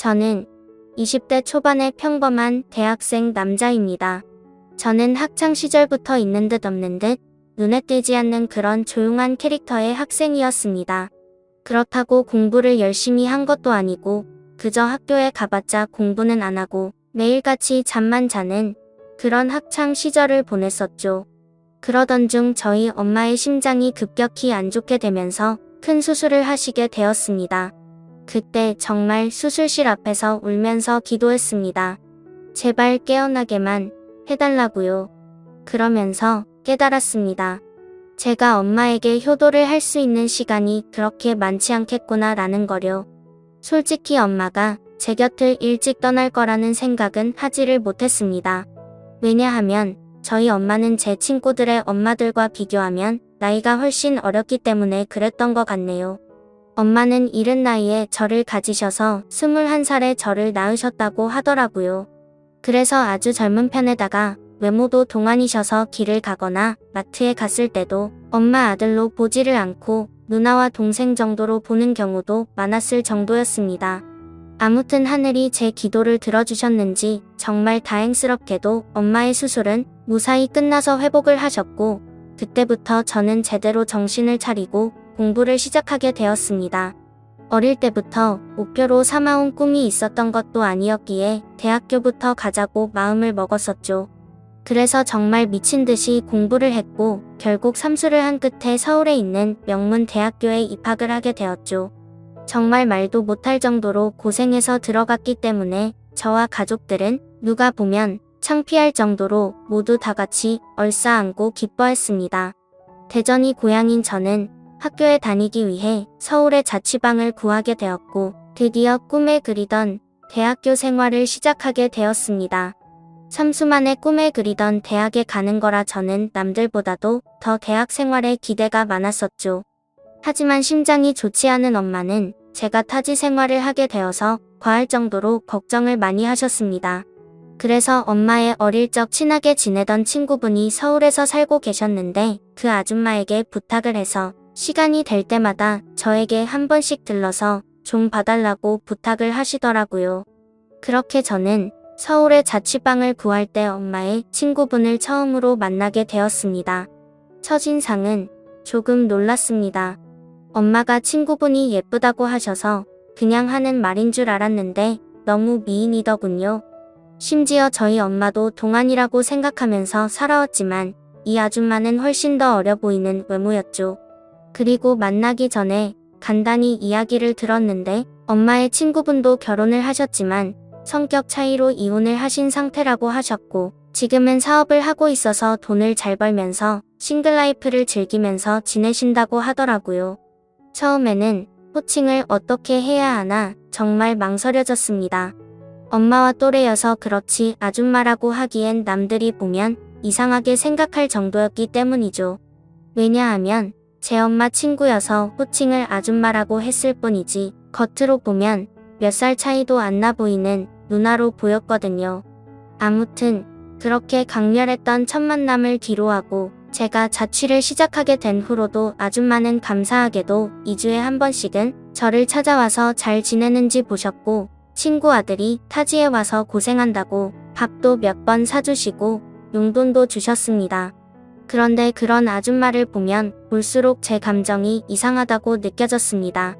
저는 20대 초반의 평범한 대학생 남자입니다. 저는 학창 시절부터 있는 듯 없는 듯 눈에 띄지 않는 그런 조용한 캐릭터의 학생이었습니다. 그렇다고 공부를 열심히 한 것도 아니고 그저 학교에 가봤자 공부는 안 하고 매일같이 잠만 자는 그런 학창 시절을 보냈었죠. 그러던 중 저희 엄마의 심장이 급격히 안 좋게 되면서 큰 수술을 하시게 되었습니다. 그때 정말 수술실 앞에서 울면서 기도했습니다. 제발 깨어나게만 해달라고요. 그러면서 깨달았습니다. 제가 엄마에게 효도를 할 수 있는 시간이 그렇게 많지 않겠구나 라는 거요. 솔직히 엄마가 제 곁을 일찍 떠날 거라는 생각은 하지를 못했습니다. 왜냐하면 저희 엄마는 제 친구들의 엄마들과 비교하면 나이가 훨씬 어렸기 때문에 그랬던 것 같네요. 엄마는 이른 나이에 저를 가지셔서 21살에 저를 낳으셨다고 하더라고요. 그래서 아주 젊은 편에다가 외모도 동안이셔서 길을 가거나 마트에 갔을 때도 엄마 아들로 보지를 않고 누나와 동생 정도로 보는 경우도 많았을 정도였습니다. 아무튼 하늘이 제 기도를 들어주셨는지 정말 다행스럽게도 엄마의 수술은 무사히 끝나서 회복을 하셨고 그때부터 저는 제대로 정신을 차리고 공부를 시작하게 되었습니다. 어릴 때부터 목표로 삼아온 꿈이 있었던 것도 아니었기에 대학교부터 가자고 마음을 먹었었죠. 그래서 정말 미친 듯이 공부를 했고 결국 삼수를 한 끝에 서울에 있는 명문 대학교에 입학을 하게 되었죠. 정말 말도 못할 정도로 고생해서 들어갔기 때문에 저와 가족들은 누가 보면 창피할 정도로 모두 다 같이 얼싸안고 기뻐했습니다. 대전이 고향인 저는 학교에 다니기 위해 서울의 자취방을 구하게 되었고 드디어 꿈에 그리던 대학교 생활을 시작하게 되었습니다. 삼수만의 꿈에 그리던 대학에 가는 거라 저는 남들보다도 더 대학 생활에 기대가 많았었죠. 하지만 심장이 좋지 않은 엄마는 제가 타지 생활을 하게 되어서 과할 정도로 걱정을 많이 하셨습니다. 그래서 엄마의 어릴 적 친하게 지내던 친구분이 서울에서 살고 계셨는데 그 아줌마에게 부탁을 해서 시간이 될 때마다 저에게 한 번씩 들러서 좀 봐달라고 부탁을 하시더라고요. 그렇게 저는 서울의 자취방을 구할 때 엄마의 친구분을 처음으로 만나게 되었습니다. 첫인상은 조금 놀랐습니다. 엄마가 친구분이 예쁘다고 하셔서 그냥 하는 말인 줄 알았는데 너무 미인이더군요. 심지어 저희 엄마도 동안이라고 생각하면서 살아왔지만 이 아줌마는 훨씬 더 어려 보이는 외모였죠. 그리고 만나기 전에 간단히 이야기를 들었는데 엄마의 친구분도 결혼을 하셨지만 성격 차이로 이혼을 하신 상태라고 하셨고 지금은 사업을 하고 있어서 돈을 잘 벌면서 싱글라이프를 즐기면서 지내신다고 하더라고요. 처음에는 호칭을 어떻게 해야 하나 정말 망설여졌습니다. 엄마와 또래여서 그렇지 아줌마라고 하기엔 남들이 보면 이상하게 생각할 정도였기 때문이죠. 왜냐하면 제 엄마 친구여서 호칭을 아줌마라고 했을 뿐이지 겉으로 보면 몇 살 차이도 안 나 보이는 누나로 보였거든요. 아무튼 그렇게 강렬했던 첫 만남을 뒤로하고 제가 자취를 시작하게 된 후로도 아줌마는 감사하게도 2주에 한 번씩은 저를 찾아와서 잘 지내는지 보셨고 친구 아들이 타지에 와서 고생한다고 밥도 몇 번 사주시고 용돈도 주셨습니다. 그런데 그런 아줌마를 보면 볼수록 제 감정이 이상하다고 느껴졌습니다.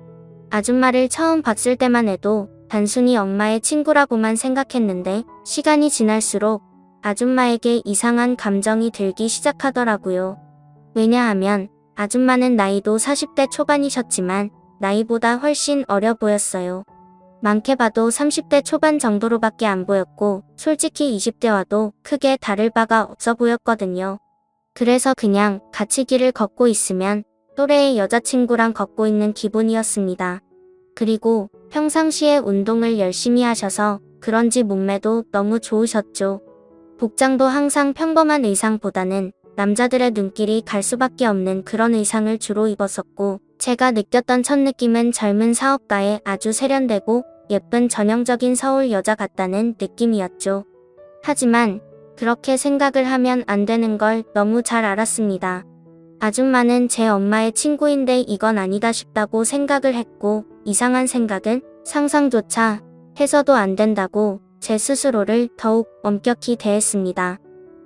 아줌마를 처음 봤을 때만 해도 단순히 엄마의 친구라고만 생각했는데 시간이 지날수록 아줌마에게 이상한 감정이 들기 시작하더라고요. 왜냐하면 아줌마는 나이도 40대 초반이셨지만 나이보다 훨씬 어려 보였어요. 많게 봐도 30대 초반 정도로밖에 안 보였고 솔직히 20대와도 크게 다를 바가 없어 보였거든요. 그래서 그냥 같이 길을 걷고 있으면 또래의 여자친구랑 걷고 있는 기분이었습니다. 그리고 평상시에 운동을 열심히 하셔서 그런지 몸매도 너무 좋으셨죠. 복장도 항상 평범한 의상보다는 남자들의 눈길이 갈 수밖에 없는 그런 의상을 주로 입었었고 제가 느꼈던 첫 느낌은 젊은 사업가의 아주 세련되고 예쁜 전형적인 서울 여자 같다는 느낌이었죠. 하지만 그렇게 생각을 하면 안 되는 걸 너무 잘 알았습니다. 아줌마는 제 엄마의 친구인데 이건 아니다 싶다고 생각을 했고 이상한 생각은 상상조차 해서도 안 된다고 제 스스로를 더욱 엄격히 대했습니다.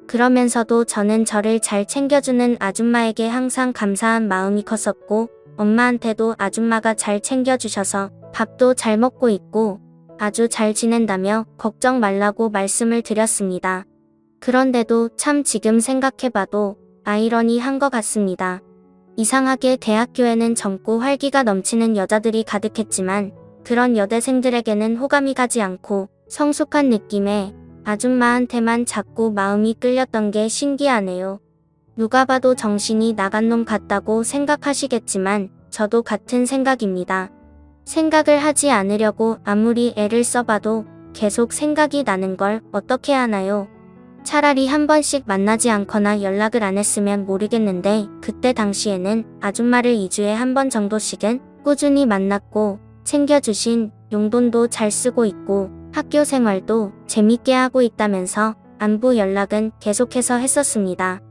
그러면서도 저는 저를 잘 챙겨주는 아줌마에게 항상 감사한 마음이 컸었고, 엄마한테도 아줌마가 잘 챙겨주셔서 밥도 잘 먹고 있고 아주 잘 지낸다며 걱정 말라고 말씀을 드렸습니다. 그런데도 참 지금 생각해봐도 아이러니한 것 같습니다. 이상하게 대학교에는 젊고 활기가 넘치는 여자들이 가득했지만 그런 여대생들에게는 호감이 가지 않고 성숙한 느낌의 아줌마한테만 자꾸 마음이 끌렸던 게 신기하네요. 누가 봐도 정신이 나간 놈 같다고 생각하시겠지만 저도 같은 생각입니다. 생각을 하지 않으려고 아무리 애를 써봐도 계속 생각이 나는 걸 어떻게 하나요? 차라리 한 번씩 만나지 않거나 연락을 안 했으면 모르겠는데 그때 당시에는 아줌마를 2주에 한 번 정도씩은 꾸준히 만났고 챙겨주신 용돈도 잘 쓰고 있고 학교 생활도 재밌게 하고 있다면서 안부 연락은 계속해서 했었습니다.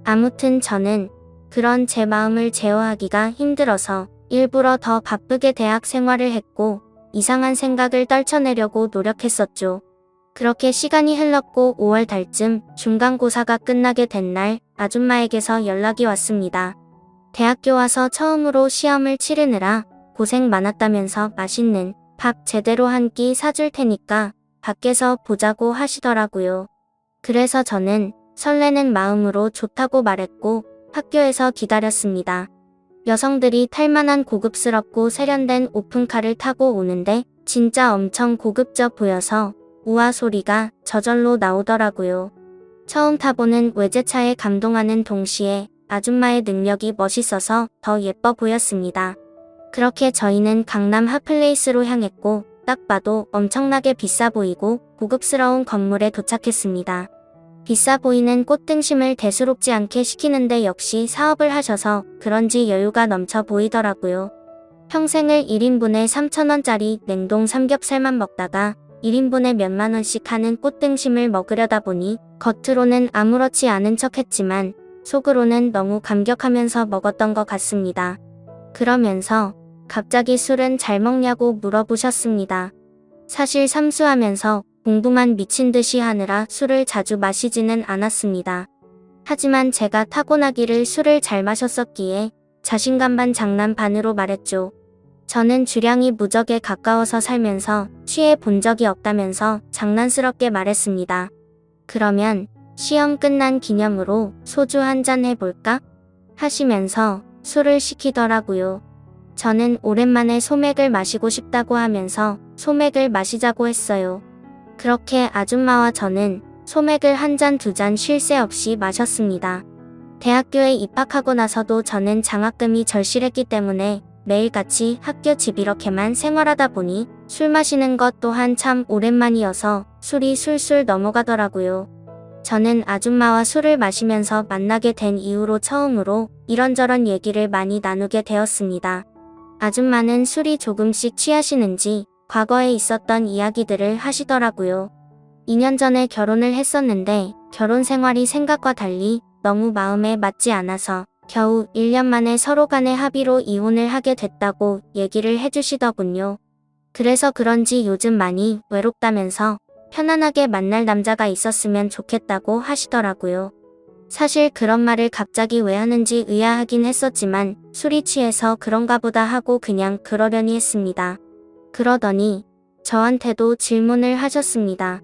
아무튼 저는 그런 제 마음을 제어하기가 힘들어서 일부러 더 바쁘게 대학 생활을 했고 이상한 생각을 떨쳐내려고 노력했었죠. 그렇게 시간이 흘렀고 5월 달쯤 중간고사가 끝나게 된 날 아줌마에게서 연락이 왔습니다. 대학교 와서 처음으로 시험을 치르느라 고생 많았다면서 맛있는 밥 제대로 한 끼 사줄 테니까 밖에서 보자고 하시더라고요. 그래서 저는 설레는 마음으로 좋다고 말했고 학교에서 기다렸습니다. 여성들이 탈만한 고급스럽고 세련된 오픈카를 타고 오는데 진짜 엄청 고급져 보여서 우와 소리가 저절로 나오더라고요. 처음 타보는 외제차에 감동하는 동시에 아줌마의 능력이 멋있어서 더 예뻐 보였습니다. 그렇게 저희는 강남 핫플레이스로 향했고 딱 봐도 엄청나게 비싸 보이고 고급스러운 건물에 도착했습니다. 비싸 보이는 꽃등심을 대수롭지 않게 시키는데 역시 사업을 하셔서 그런지 여유가 넘쳐 보이더라고요. 평생을 1인분에 3,000원짜리 냉동 삼겹살만 먹다가 1인분에 몇만 원씩 하는 꽃등심을 먹으려다 보니 겉으로는 아무렇지 않은 척 했지만 속으로는 너무 감격하면서 먹었던 것 같습니다. 그러면서 갑자기 술은 잘 먹냐고 물어보셨습니다. 사실 삼수하면서 공부만 미친 듯이 하느라 술을 자주 마시지는 않았습니다. 하지만 제가 타고나기를 술을 잘 마셨었기에 자신감 반 장난 반으로 말했죠. 저는 주량이 무적에 가까워서 살면서 취해 본 적이 없다면서 장난스럽게 말했습니다. 그러면 시험 끝난 기념으로 소주 한 잔 해볼까? 하시면서 술을 시키더라고요. 저는 오랜만에 소맥을 마시고 싶다고 하면서 소맥을 마시자고 했어요. 그렇게 아줌마와 저는 소맥을 한 잔 두 잔 쉴 새 없이 마셨습니다. 대학교에 입학하고 나서도 저는 장학금이 절실했기 때문에 매일같이 학교 집 이렇게만 생활하다 보니 술 마시는 것 또한 참 오랜만이어서 술이 술술 넘어가더라고요. 저는 아줌마와 술을 마시면서 만나게 된 이후로 처음으로 이런저런 얘기를 많이 나누게 되었습니다. 아줌마는 술이 조금씩 취하시는지 과거에 있었던 이야기들을 하시더라고요. 2년 전에 결혼을 했었는데 결혼 생활이 생각과 달리 너무 마음에 맞지 않아서 겨우 1년 만에 서로 간의 합의로 이혼을 하게 됐다고 얘기를 해주시더군요. 그래서 그런지 요즘 많이 외롭다면서 편안하게 만날 남자가 있었으면 좋겠다고 하시더라고요. 사실 그런 말을 갑자기 왜 하는지 의아하긴 했었지만 술이 취해서 그런가 보다 하고 그냥 그러려니 했습니다. 그러더니 저한테도 질문을 하셨습니다.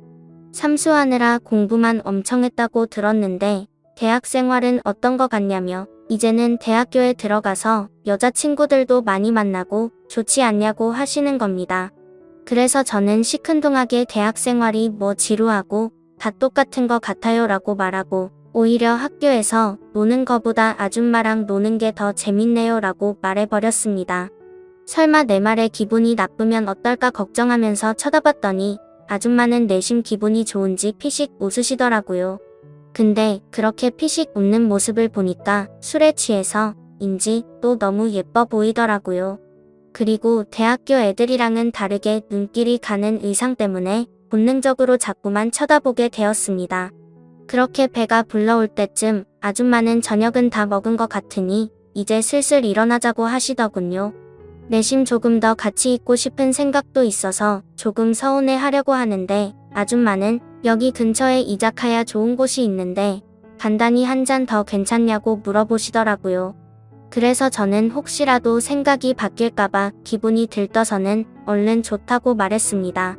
삼수하느라 공부만 엄청 했다고 들었는데 대학 생활은 어떤 것 같냐며 이제는 대학교에 들어가서 여자친구들도 많이 만나고 좋지 않냐고 하시는 겁니다. 그래서 저는 시큰둥하게 대학 생활이 뭐 지루하고 다 똑같은 것 같아요 라고 말하고 오히려 학교에서 노는 거보다 아줌마랑 노는 게 더 재밌네요 라고 말해버렸습니다. 설마 내 말에 기분이 나쁘면 어떨까 걱정하면서 쳐다봤더니 아줌마는 내심 기분이 좋은지 피식 웃으시더라고요. 근데 그렇게 피식 웃는 모습을 보니까 술에 취해서인지 또 너무 예뻐 보이더라고요. 그리고 대학교 애들이랑은 다르게 눈길이 가는 의상 때문에 본능적으로 자꾸만 쳐다보게 되었습니다. 그렇게 배가 불러올 때쯤 아줌마는 저녁은 다 먹은 것 같으니 이제 슬슬 일어나자고 하시더군요. 내심 조금 더 같이 있고 싶은 생각도 있어서 조금 서운해 하려고 하는데 아줌마는 여기 근처에 이자카야 좋은 곳이 있는데 간단히 한 잔 더 괜찮냐고 물어보시더라고요. 그래서 저는 혹시라도 생각이 바뀔까봐 기분이 들떠서는 얼른 좋다고 말했습니다.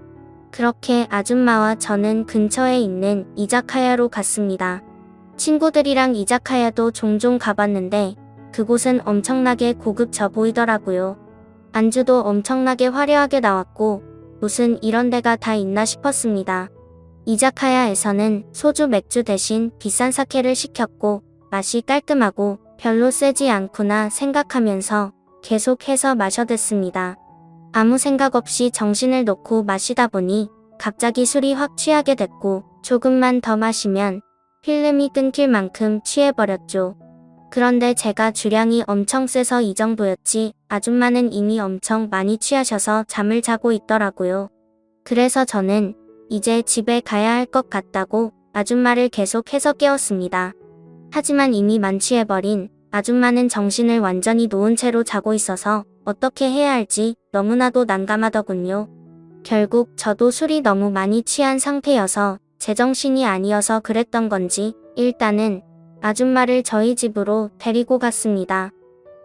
그렇게 아줌마와 저는 근처에 있는 이자카야로 갔습니다. 친구들이랑 이자카야도 종종 가봤는데 그곳은 엄청나게 고급져 보이더라고요. 안주도 엄청나게 화려하게 나왔고 무슨 이런 데가 다 있나 싶었습니다. 이자카야에서는 소주 맥주 대신 비싼 사케를 시켰고 맛이 깔끔하고 별로 세지 않구나 생각하면서 계속해서 마셔댔습니다. 아무 생각 없이 정신을 놓고 마시다 보니 갑자기 술이 확 취하게 됐고 조금만 더 마시면 필름이 끊길 만큼 취해버렸죠. 그런데 제가 주량이 엄청 세서 이 정도였지 아줌마는 이미 엄청 많이 취하셔서 잠을 자고 있더라고요. 그래서 저는 이제 집에 가야 할 것 같다고 아줌마를 계속해서 깨웠습니다. 하지만 이미 만취해버린 아줌마는 정신을 완전히 놓은 채로 자고 있어서 어떻게 해야 할지 너무나도 난감하더군요. 결국 저도 술이 너무 많이 취한 상태여서 제정신이 아니어서 그랬던 건지 일단은 아줌마를 저희 집으로 데리고 갔습니다.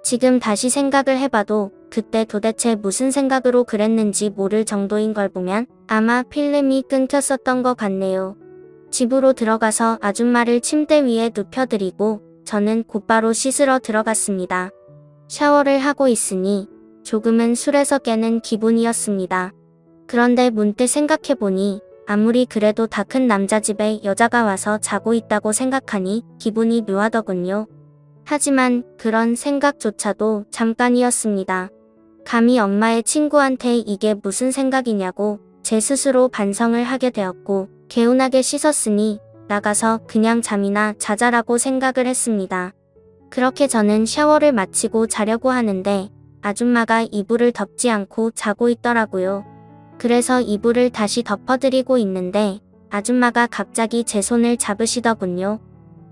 지금 다시 생각을 해봐도 그때 도대체 무슨 생각으로 그랬는지 모를 정도인 걸 보면 아마 필름이 끊겼었던 것 같네요. 집으로 들어가서 아줌마를 침대 위에 눕혀드리고 저는 곧바로 씻으러 들어갔습니다. 샤워를 하고 있으니 조금은 술에서 깨는 기분이었습니다. 그런데 문득 생각해보니 아무리 그래도 다 큰 남자 집에 여자가 와서 자고 있다고 생각하니 기분이 묘하더군요. 하지만 그런 생각조차도 잠깐이었습니다. 감히 엄마의 친구한테 이게 무슨 생각이냐고 제 스스로 반성을 하게 되었고 개운하게 씻었으니 나가서 그냥 잠이나 자자라고 생각을 했습니다. 그렇게 저는 샤워를 마치고 자려고 하는데 아줌마가 이불을 덮지 않고 자고 있더라고요. 그래서 이불을 다시 덮어드리고 있는데 아줌마가 갑자기 제 손을 잡으시더군요.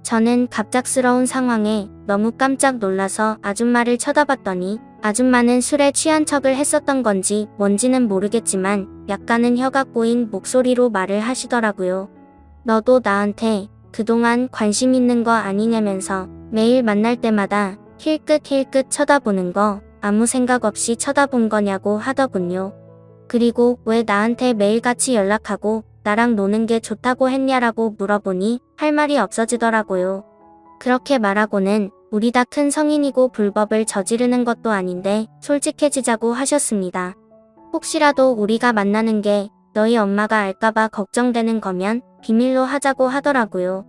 저는 갑작스러운 상황에 너무 깜짝 놀라서 아줌마를 쳐다봤더니 아줌마는 술에 취한 척을 했었던 건지 뭔지는 모르겠지만 약간은 혀가 꼬인 목소리로 말을 하시더라고요. 너도 나한테 그동안 관심 있는 거 아니냐면서 매일 만날 때마다 힐끗힐끗 쳐다보는 거 아무 생각 없이 쳐다본 거냐고 하더군요. 그리고 왜 나한테 매일같이 연락하고 나랑 노는 게 좋다고 했냐라고 물어보니 할 말이 없어지더라고요. 그렇게 말하고는 우리 다 큰 성인이고 불법을 저지르는 것도 아닌데 솔직해지자고 하셨습니다. 혹시라도 우리가 만나는 게 너희 엄마가 알까봐 걱정되는 거면 비밀로 하자고 하더라고요.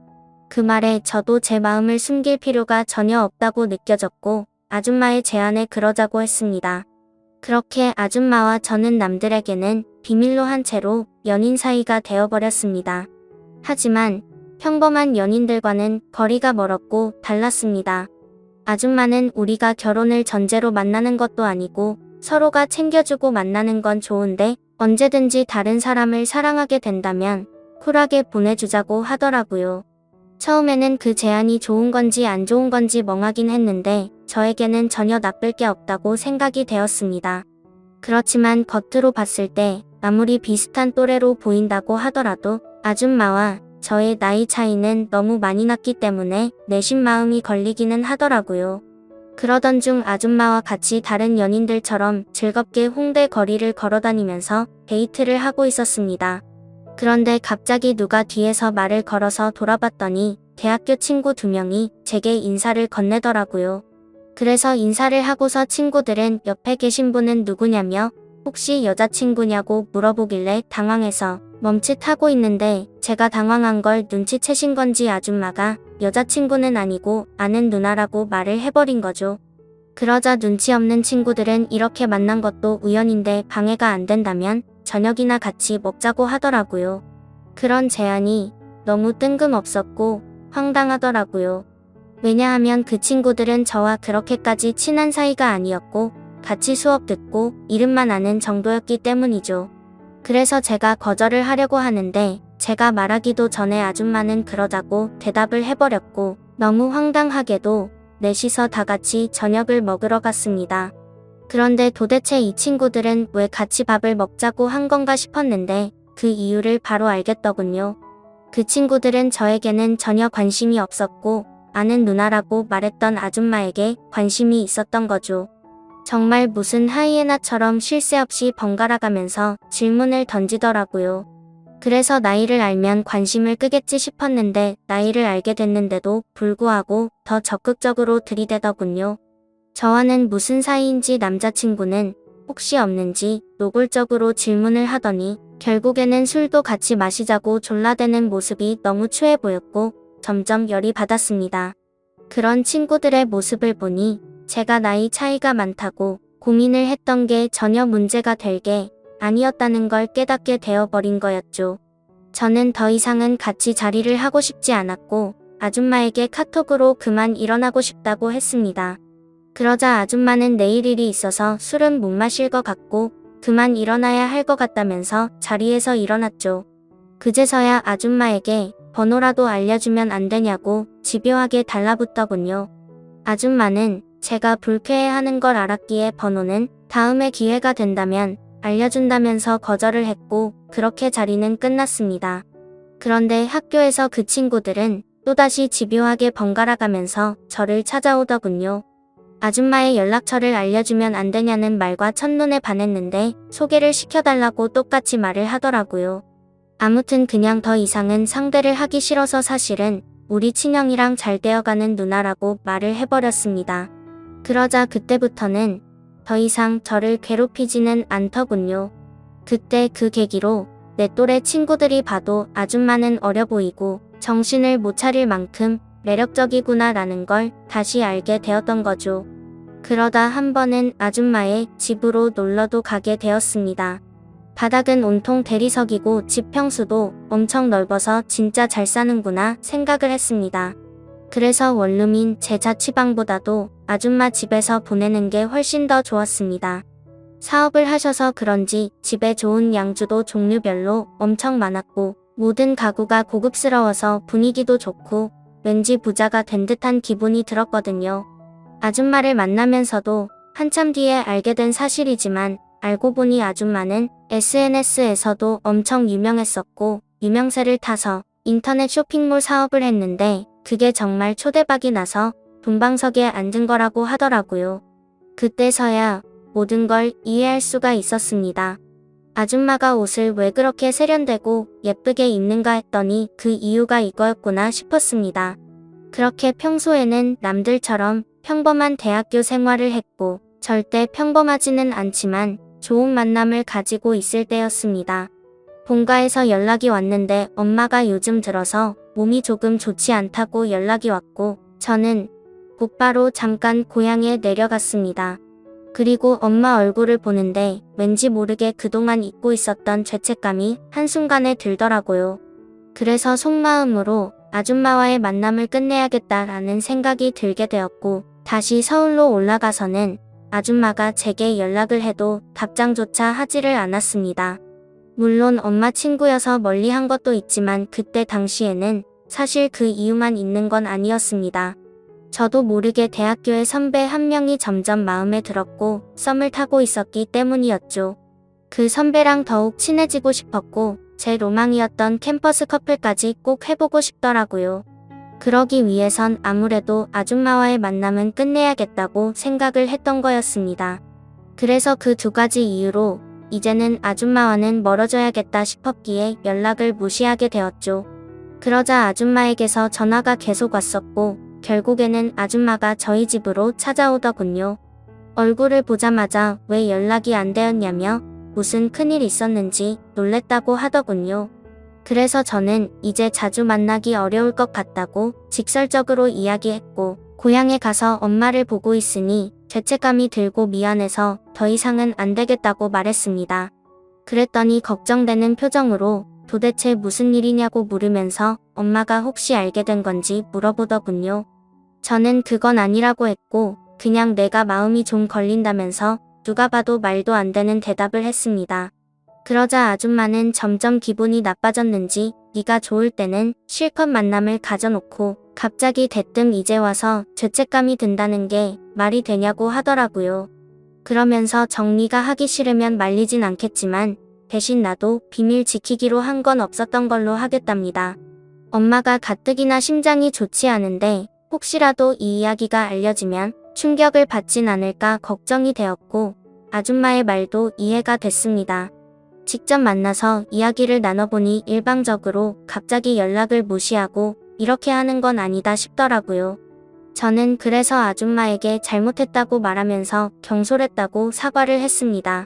그 말에 저도 제 마음을 숨길 필요가 전혀 없다고 느껴졌고 아줌마의 제안에 그러자고 했습니다. 그렇게 아줌마와 저는 남들에게는 비밀로 한 채로 연인 사이가 되어버렸습니다. 하지만 평범한 연인들과는 거리가 멀었고 달랐습니다. 아줌마는 우리가 결혼을 전제로 만나는 것도 아니고 서로가 챙겨주고 만나는 건 좋은데 언제든지 다른 사람을 사랑하게 된다면 쿨하게 보내주자고 하더라고요. 처음에는 그 제안이 좋은 건지 안 좋은 건지 멍하긴 했는데 저에게는 전혀 나쁠 게 없다고 생각이 되었습니다. 그렇지만 겉으로 봤을 때 아무리 비슷한 또래로 보인다고 하더라도 아줌마와 저의 나이 차이는 너무 많이 났기 때문에 내심 마음이 걸리기는 하더라고요. 그러던 중 아줌마와 같이 다른 연인들처럼 즐겁게 홍대 거리를 걸어다니면서 데이트를 하고 있었습니다. 그런데 갑자기 누가 뒤에서 말을 걸어서 돌아봤더니 대학교 친구 2명이 제게 인사를 건네더라고요. 그래서 인사를 하고서 친구들은 옆에 계신 분은 누구냐며 혹시 여자친구냐고 물어보길래 당황해서 멈칫하고 있는데 제가 당황한 걸 눈치채신 건지 아줌마가 여자친구는 아니고 아는 누나라고 말을 해버린 거죠. 그러자 눈치 없는 친구들은 이렇게 만난 것도 우연인데 방해가 안 된다면 저녁이나 같이 먹자고 하더라고요. 그런 제안이 너무 뜬금없었고 황당하더라고요. 왜냐하면 그 친구들은 저와 그렇게까지 친한 사이가 아니었고 같이 수업 듣고 이름만 아는 정도였기 때문이죠. 그래서 제가 거절을 하려고 하는데 제가 말하기도 전에 아줌마는 그러자고 대답을 해버렸고 너무 황당하게도 넷이서 다 같이 저녁을 먹으러 갔습니다. 그런데 도대체 이 친구들은 왜 같이 밥을 먹자고 한 건가 싶었는데 그 이유를 바로 알겠더군요. 그 친구들은 저에게는 전혀 관심이 없었고 아는 누나라고 말했던 아줌마에게 관심이 있었던 거죠. 정말 무슨 하이에나처럼 쉴 새 없이 번갈아가면서 질문을 던지더라고요. 그래서 나이를 알면 관심을 끄겠지 싶었는데 나이를 알게 됐는데도 불구하고 더 적극적으로 들이대더군요. 저와는 무슨 사이인지 남자친구는 혹시 없는지 노골적으로 질문을 하더니 결국에는 술도 같이 마시자고 졸라대는 모습이 너무 추해 보였고 점점 열이 받았습니다. 그런 친구들의 모습을 보니 제가 나이 차이가 많다고 고민을 했던 게 전혀 문제가 될 게 아니었다는 걸 깨닫게 되어버린 거였죠. 저는 더 이상은 같이 자리를 하고 싶지 않았고 아줌마에게 카톡으로 그만 일어나고 싶다고 했습니다. 그러자 아줌마는 내일 일이 있어서 술은 못 마실 것 같고 그만 일어나야 할 것 같다면서 자리에서 일어났죠. 그제서야 아줌마에게 번호라도 알려주면 안 되냐고 집요하게 달라붙더군요. 아줌마는 제가 불쾌해하는 걸 알았기에 번호는 다음에 기회가 된다면 알려준다면서 거절을 했고 그렇게 자리는 끝났습니다. 그런데 학교에서 그 친구들은 또다시 집요하게 번갈아가면서 저를 찾아오더군요. 아줌마의 연락처를 알려주면 안 되냐는 말과 첫눈에 반했는데 소개를 시켜달라고 똑같이 말을 하더라고요. 아무튼 그냥 더 이상은 상대를 하기 싫어서 사실은 우리 친형이랑 잘 되어가는 누나라고 말을 해버렸습니다. 그러자 그때부터는 더 이상 저를 괴롭히지는 않더군요. 그때 그 계기로 내 또래 친구들이 봐도 아줌마는 어려 보이고 정신을 못 차릴 만큼 매력적이구나 라는 걸 다시 알게 되었던 거죠. 그러다 한 번은 아줌마의 집으로 놀러도 가게 되었습니다. 바닥은 온통 대리석이고 집 평수도 엄청 넓어서 진짜 잘 사는구나 생각을 했습니다. 그래서 원룸인 제 자취방보다도 아줌마 집에서 보내는 게 훨씬 더 좋았습니다. 사업을 하셔서 그런지 집에 좋은 양주도 종류별로 엄청 많았고 모든 가구가 고급스러워서 분위기도 좋고 왠지 부자가 된 듯한 기분이 들었거든요. 아줌마를 만나면서도 한참 뒤에 알게 된 사실이지만 알고 보니 아줌마는 SNS에서도 엄청 유명했었고 유명세를 타서 인터넷 쇼핑몰 사업을 했는데 그게 정말 초대박이 나서 동방석에 앉은 거라고 하더라고요. 그때서야 모든 걸 이해할 수가 있었습니다. 아줌마가 옷을 왜 그렇게 세련되고 예쁘게 입는가 했더니 그 이유가 이거였구나 싶었습니다. 그렇게 평소에는 남들처럼 평범한 대학교 생활을 했고 절대 평범하지는 않지만 좋은 만남을 가지고 있을 때였습니다. 본가에서 연락이 왔는데 엄마가 요즘 들어서 몸이 조금 좋지 않다고 연락이 왔고 저는 곧바로 잠깐 고향에 내려갔습니다. 그리고 엄마 얼굴을 보는데 왠지 모르게 그동안 잊고 있었던 죄책감이 한순간에 들더라고요. 그래서 속마음으로 아줌마와의 만남을 끝내야겠다라는 생각이 들게 되었고 다시 서울로 올라가서는 아줌마가 제게 연락을 해도 답장조차 하지를 않았습니다. 물론 엄마 친구여서 멀리 한 것도 있지만 그때 당시에는 사실 그 이유만 있는 건 아니었습니다. 저도 모르게 대학교의 선배 한 명이 점점 마음에 들었고 썸을 타고 있었기 때문이었죠. 그 선배랑 더욱 친해지고 싶었고 제 로망이었던 캠퍼스 커플까지 꼭 해보고 싶더라고요. 그러기 위해선 아무래도 아줌마와의 만남은 끝내야겠다고 생각을 했던 거였습니다. 그래서 그 두 가지 이유로 이제는 아줌마와는 멀어져야겠다 싶었기에 연락을 무시하게 되었죠. 그러자 아줌마에게서 전화가 계속 왔었고 결국에는 아줌마가 저희 집으로 찾아오더군요. 얼굴을 보자마자 왜 연락이 안 되었냐며 무슨 큰일 있었는지 놀랬다고 하더군요. 그래서 저는 이제 자주 만나기 어려울 것 같다고 직설적으로 이야기했고 고향에 가서 엄마를 보고 있으니 죄책감이 들고 미안해서 더 이상은 안 되겠다고 말했습니다. 그랬더니 걱정되는 표정으로 도대체 무슨 일이냐고 물으면서 엄마가 혹시 알게 된 건지 물어보더군요. 저는 그건 아니라고 했고 그냥 내가 마음이 좀 걸린다면서 누가 봐도 말도 안 되는 대답을 했습니다. 그러자 아줌마는 점점 기분이 나빠졌는지 네가 좋을 때는 실컷 만남을 가져놓고 갑자기 대뜸 이제 와서 죄책감이 든다는 게 말이 되냐고 하더라고요. 그러면서 정리가 하기 싫으면 말리진 않겠지만 대신 나도 비밀 지키기로 한 건 없었던 걸로 하겠답니다. 엄마가 가뜩이나 심장이 좋지 않은데 혹시라도 이 이야기가 알려지면 충격을 받진 않을까 걱정이 되었고 아줌마의 말도 이해가 됐습니다. 직접 만나서 이야기를 나눠보니 일방적으로 갑자기 연락을 무시하고 이렇게 하는 건 아니다 싶더라고요. 저는 그래서 아줌마에게 잘못했다고 말하면서 경솔했다고 사과를 했습니다.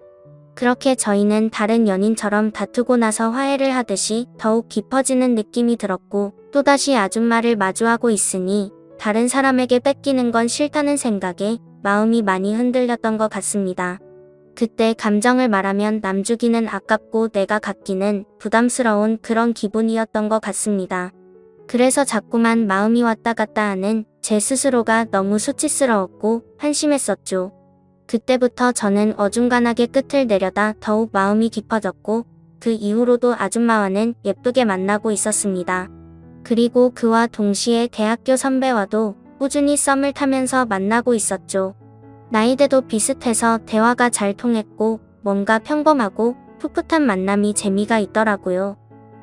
그렇게 저희는 다른 연인처럼 다투고 나서 화해를 하듯이 더욱 깊어지는 느낌이 들었고 또다시 아줌마를 마주하고 있으니 다른 사람에게 뺏기는 건 싫다는 생각에 마음이 많이 흔들렸던 것 같습니다. 그때 감정을 말하면 남 주기는 아깝고 내가 갖기는 부담스러운 그런 기분이었던 것 같습니다. 그래서 자꾸만 마음이 왔다 갔다 하는 제 스스로가 너무 수치스러웠고 한심했었죠. 그때부터 저는 어중간하게 끝을 내려다 더욱 마음이 깊어졌고 그 이후로도 아줌마와는 예쁘게 만나고 있었습니다. 그리고 그와 동시에 대학교 선배와도 꾸준히 썸을 타면서 만나고 있었죠. 나이대도 비슷해서 대화가 잘 통했고 뭔가 평범하고 풋풋한 만남이 재미가 있더라고요.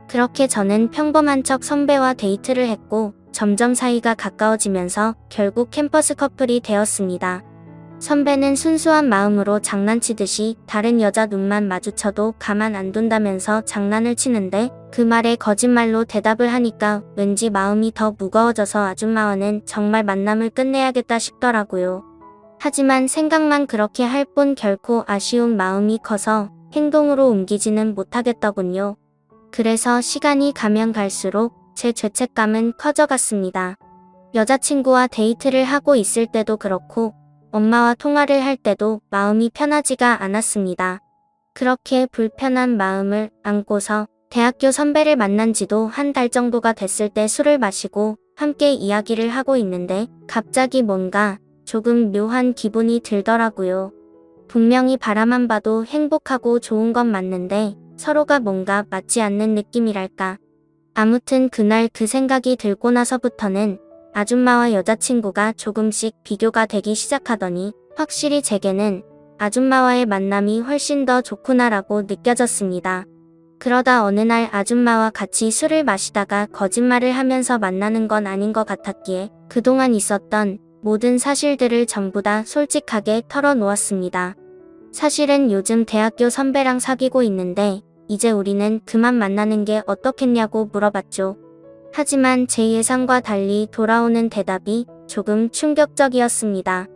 그렇게 저는 평범한 척 선배와 데이트를 했고 점점 사이가 가까워지면서 결국 캠퍼스 커플이 되었습니다. 선배는 순수한 마음으로 장난치듯이 다른 여자 눈만 마주쳐도 가만 안 둔다면서 장난을 치는데 그 말에 거짓말로 대답을 하니까 왠지 마음이 더 무거워져서 아줌마와는 정말 만남을 끝내야겠다 싶더라고요. 하지만 생각만 그렇게 할 뿐 결코 아쉬운 마음이 커서 행동으로 옮기지는 못하겠더군요. 그래서 시간이 가면 갈수록 제 죄책감은 커져갔습니다. 여자친구와 데이트를 하고 있을 때도 그렇고 엄마와 통화를 할 때도 마음이 편하지가 않았습니다. 그렇게 불편한 마음을 안고서 대학교 선배를 만난 지도 한 달 정도가 됐을 때 술을 마시고 함께 이야기를 하고 있는데 갑자기 뭔가 조금 묘한 기분이 들더라고요. 분명히 바라만 봐도 행복하고 좋은 건 맞는데 서로가 뭔가 맞지 않는 느낌이랄까. 아무튼 그날 그 생각이 들고 나서부터는 아줌마와 여자친구가 조금씩 비교가 되기 시작하더니 확실히 제게는 아줌마와의 만남이 훨씬 더 좋구나라고 느껴졌습니다. 그러다 어느 날 아줌마와 같이 술을 마시다가 거짓말을 하면서 만나는 건 아닌 것 같았기에 그동안 있었던 모든 사실들을 전부 다 솔직하게 털어놓았습니다. 사실은 요즘 대학교 선배랑 사귀고 있는데 이제 우리는 그만 만나는 게 어떻겠냐고 물어봤죠. 하지만 제 예상과 달리 돌아오는 대답이 조금 충격적이었습니다.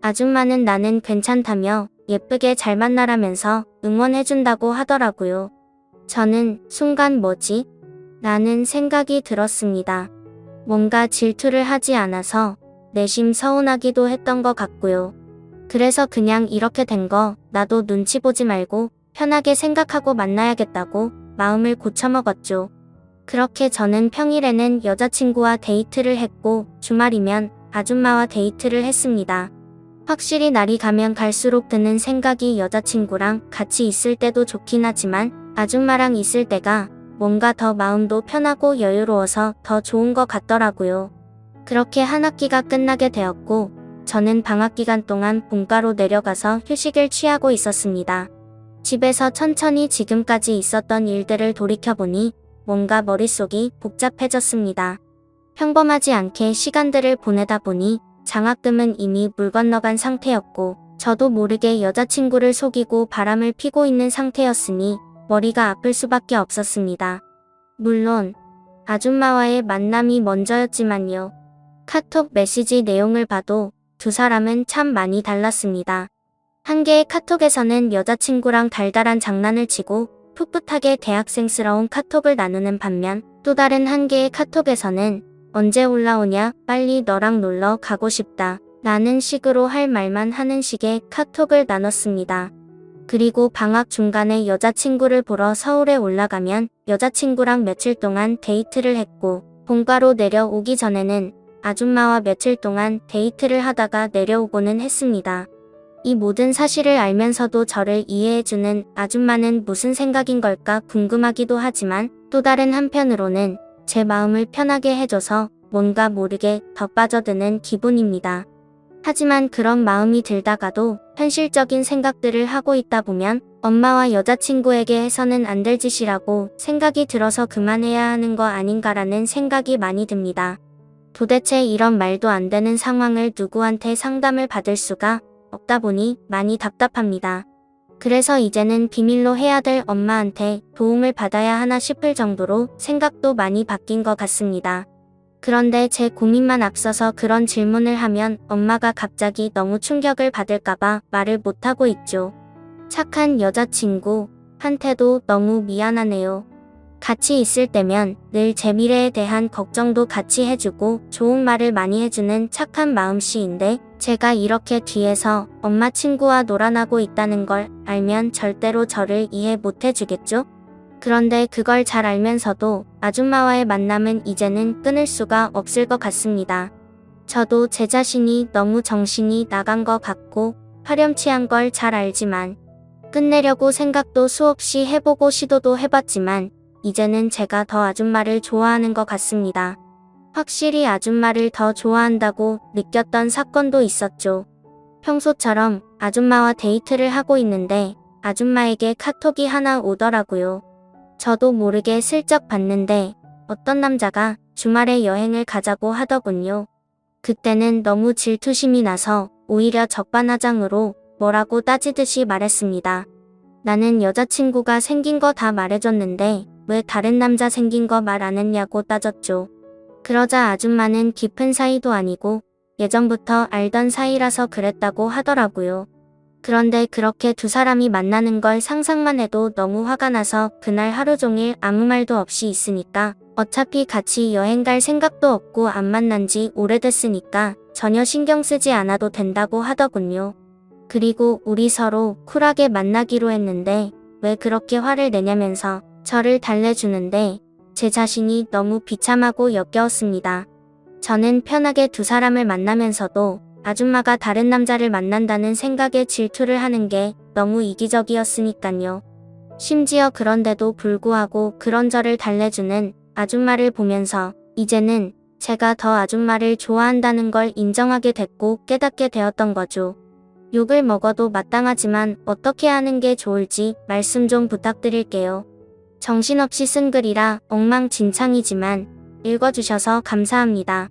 아줌마는 나는 괜찮다며 예쁘게 잘 만나라면서 응원해준다고 하더라고요. 저는 순간 뭐지? 라는 생각이 들었습니다. 뭔가 질투를 하지 않아서 내심 서운하기도 했던 것 같고요. 그래서 그냥 이렇게 된 거 나도 눈치 보지 말고 편하게 생각하고 만나야겠다고 마음을 고쳐먹었죠. 그렇게 저는 평일에는 여자친구와 데이트를 했고 주말이면 아줌마와 데이트를 했습니다. 확실히 날이 가면 갈수록 드는 생각이 여자친구랑 같이 있을 때도 좋긴 하지만 아줌마랑 있을 때가 뭔가 더 마음도 편하고 여유로워서 더 좋은 것 같더라고요. 그렇게 한 학기가 끝나게 되었고 저는 방학 기간 동안 본가로 내려가서 휴식을 취하고 있었습니다. 집에서 천천히 지금까지 있었던 일들을 돌이켜보니 뭔가 머릿속이 복잡해졌습니다. 평범하지 않게 시간들을 보내다 보니 장학금은 이미 물 건너간 상태였고 저도 모르게 여자친구를 속이고 바람을 피고 있는 상태였으니 머리가 아플 수밖에 없었습니다. 물론 아줌마와의 만남이 먼저였지만요. 카톡 메시지 내용을 봐도 두 사람은 참 많이 달랐습니다. 한 개의 카톡에서는 여자친구랑 달달한 장난을 치고 풋풋하게 대학생스러운 카톡을 나누는 반면 또 다른 한 개의 카톡에서는 언제 올라오냐, 빨리 너랑 놀러 가고 싶다 라는 식으로 할 말만 하는 식의 카톡을 나눴습니다. 그리고 방학 중간에 여자친구를 보러 서울에 올라가면 여자친구랑 며칠 동안 데이트를 했고 본가로 내려오기 전에는 아줌마와 며칠 동안 데이트를 하다가 내려오고는 했습니다. 이 모든 사실을 알면서도 저를 이해해주는 아줌마는 무슨 생각인 걸까 궁금하기도 하지만 또 다른 한편으로는 제 마음을 편하게 해줘서 뭔가 모르게 더 빠져드는 기분입니다. 하지만 그런 마음이 들다가도 현실적인 생각들을 하고 있다 보면 엄마와 여자친구에게 해서는 안 될 짓이라고 생각이 들어서 그만해야 하는 거 아닌가라는 생각이 많이 듭니다. 도대체 이런 말도 안 되는 상황을 누구한테 상담을 받을 수가 없다 보니 많이 답답합니다. 그래서 이제는 비밀로 해야 될 엄마한테 도움을 받아야 하나 싶을 정도로 생각도 많이 바뀐 것 같습니다. 그런데 제 고민만 앞서서 그런 질문을 하면 엄마가 갑자기 너무 충격을 받을까봐 말을 못하고 있죠. 착한 여자친구한테도 너무 미안하네요. 같이 있을 때면 늘 제 미래에 대한 걱정도 같이 해주고 좋은 말을 많이 해주는 착한 마음씨인데 제가 이렇게 뒤에서 엄마 친구와 놀아나고 있다는 걸 알면 절대로 저를 이해 못해주겠죠? 그런데 그걸 잘 알면서도 아줌마와의 만남은 이제는 끊을 수가 없을 것 같습니다. 저도 제 자신이 너무 정신이 나간 것 같고 파렴치한 걸 잘 알지만 끝내려고 생각도 수없이 해보고 시도도 해봤지만 이제는 제가 더 아줌마를 좋아하는 것 같습니다. 확실히 아줌마를 더 좋아한다고 느꼈던 사건도 있었죠. 평소처럼 아줌마와 데이트를 하고 있는데 아줌마에게 카톡이 하나 오더라고요. 저도 모르게 슬쩍 봤는데 어떤 남자가 주말에 여행을 가자고 하더군요. 그때는 너무 질투심이 나서 오히려 적반하장으로 뭐라고 따지듯이 말했습니다. 나는 여자친구가 생긴 거 다 말해줬는데 왜 다른 남자 생긴 거 말 안 했냐고 따졌죠. 그러자 아줌마는 깊은 사이도 아니고 예전부터 알던 사이라서 그랬다고 하더라고요. 그런데 그렇게 두 사람이 만나는 걸 상상만 해도 너무 화가 나서 그날 하루 종일 아무 말도 없이 있으니까 어차피 같이 여행 갈 생각도 없고 안 만난 지 오래됐으니까 전혀 신경 쓰지 않아도 된다고 하더군요. 그리고 우리 서로 쿨하게 만나기로 했는데 왜 그렇게 화를 내냐면서 저를 달래주는데 제 자신이 너무 비참하고 역겨웠습니다. 저는 편하게 두 사람을 만나면서도 아줌마가 다른 남자를 만난다는 생각에 질투를 하는 게 너무 이기적이었으니깐요. 심지어 그런데도 불구하고 그런 저를 달래주는 아줌마를 보면서 이제는 제가 더 아줌마를 좋아한다는 걸 인정하게 됐고 깨닫게 되었던 거죠. 욕을 먹어도 마땅하지만 어떻게 하는 게 좋을지 말씀 좀 부탁드릴게요. 정신없이 쓴 글이라 엉망진창이지만 읽어주셔서 감사합니다.